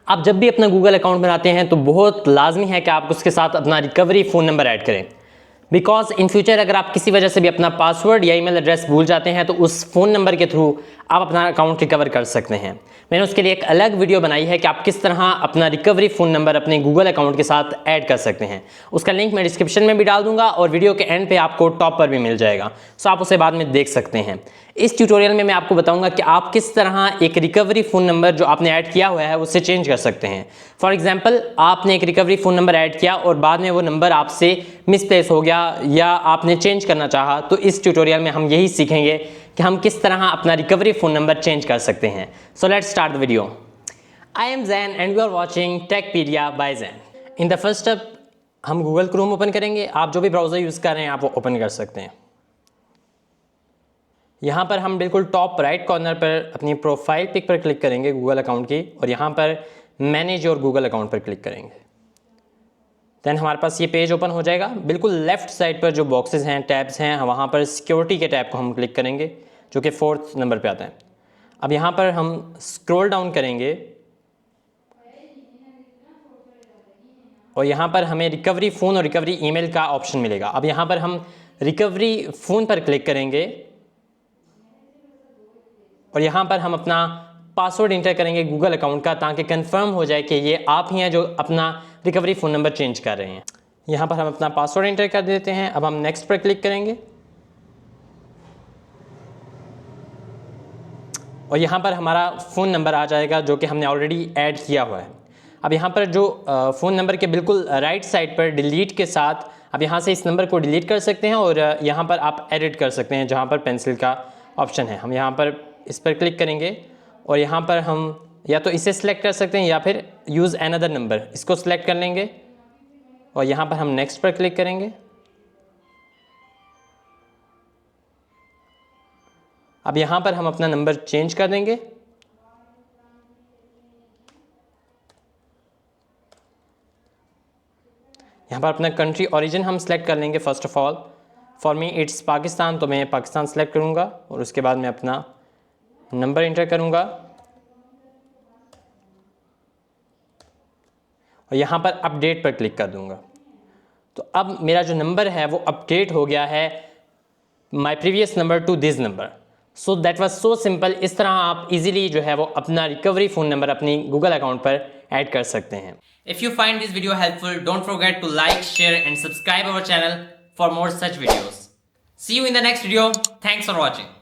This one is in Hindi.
आप जब भी अपना गूगल अकाउंट बनाते हैं तो बहुत लाजमी है कि आप उसके साथ अपना रिकवरी फ़ोन नंबर ऐड करें, बिकॉज इन फ्यूचर अगर आप किसी वजह से भी अपना पासवर्ड या ईमेल एड्रेस भूल जाते हैं तो उस फ़ोन नंबर के थ्रू आप अपना अकाउंट रिकवर कर सकते हैं। मैंने उसके लिए एक अलग वीडियो बनाई है कि आप किस तरह अपना रिकवरी फ़ोन नंबर अपने गूगल अकाउंट के साथ ऐड कर सकते हैं। उसका लिंक मैं डिस्क्रिप्शन में भी डाल दूंगा और वीडियो के एंड पे आपको टॉप पर भी मिल जाएगा, सो आप उसे बाद में देख सकते हैं। इस ट्यूटोरियल में मैं आपको बताऊंगा कि आप किस तरह एक रिकवरी फ़ोन नंबर जो आपने ऐड किया हुआ है उससे चेंज कर सकते हैं। फॉर एग्जांपल, आपने एक रिकवरी फ़ोन नंबर ऐड किया और बाद में वो नंबर आपसे मिसप्लेस हो गया या आपने चेंज करना चाहा, तो इस ट्यूटोरियल में हम यही सीखेंगे कि हम किस तरह अपना रिकवरी फ़ोन नंबर चेंज कर सकते हैं। So let's start the video. I am Jain and you are watching Techpedia by Jain. In the first step हम गूगल क्रोम ओपन करेंगे। आप जो भी ब्राउज़र यूज़ कर रहे हैं आप वो ओपन कर सकते हैं। यहाँ पर हम बिल्कुल टॉप राइट कॉर्नर पर अपनी प्रोफाइल पिक पर क्लिक करेंगे गूगल अकाउंट की, और यहाँ पर मैनेज योर गूगल अकाउंट पर क्लिक करेंगे। देन हमारे पास ये पेज ओपन हो जाएगा। बिल्कुल लेफ्ट साइड पर जो बॉक्सेस हैं, टैब्स हैं, वहाँ पर सिक्योरिटी के टैब को हम क्लिक करेंगे जो कि 4th नंबर पे आता है। अब यहाँ पर हम स्क्रॉल डाउन करेंगे और यहाँ पर हमें रिकवरी फ़ोन और रिकवरी ईमेल का ऑप्शन मिलेगा। अब यहाँ पर हम रिकवरी फ़ोन पर क्लिक करेंगे और यहाँ पर हम अपना पासवर्ड इंटर करेंगे गूगल अकाउंट का, ताकि कंफर्म हो जाए कि ये आप ही हैं जो अपना रिकवरी फ़ोन नंबर चेंज कर रहे हैं। यहाँ पर हम अपना पासवर्ड इंटर कर देते हैं। अब हम नेक्स्ट पर क्लिक करेंगे और यहाँ पर हमारा फ़ोन नंबर आ जाएगा जो कि हमने ऑलरेडी ऐड किया हुआ है। अब यहाँ पर जो फ़ोन नंबर के बिल्कुल राइट साइड पर डिलीट के साथ अब यहाँ से इस नंबर को डिलीट कर सकते हैं और यहाँ पर आप एडिट कर सकते हैं जहाँ पर पेंसिल का ऑप्शन है। हम यहाँ पर इस पर क्लिक करेंगे और यहाँ पर हम या तो इसे सिलेक्ट कर सकते हैं या फिर यूज़ अनदर नंबर, इसको सिलेक्ट कर लेंगे और यहाँ पर हम नेक्स्ट पर क्लिक करेंगे। अब यहाँ पर हम अपना नंबर चेंज कर देंगे। यहाँ पर अपना कंट्री ओरिजिन हम सेलेक्ट कर लेंगे। First of all for me it's Pakistan, तो मैं पाकिस्तान सेलेक्ट करूँगा और उसके बाद मैं अपना नंबर इंटर करूँगा और यहाँ पर अपडेट पर क्लिक कर दूँगा। तो अब मेरा जो नंबर है वो अपडेट हो गया है my previous number two this number. So that was so simple. इस तरह आप इजीली जो है वो अपना रिकवरी फ़ोन नंबर अपनी गूगल अकाउंट पर ऐड कर सकते हैं। If you find this video helpful, don't forget to like, share and subscribe our channel for more such videos. See you in the next video. Thanks for watching.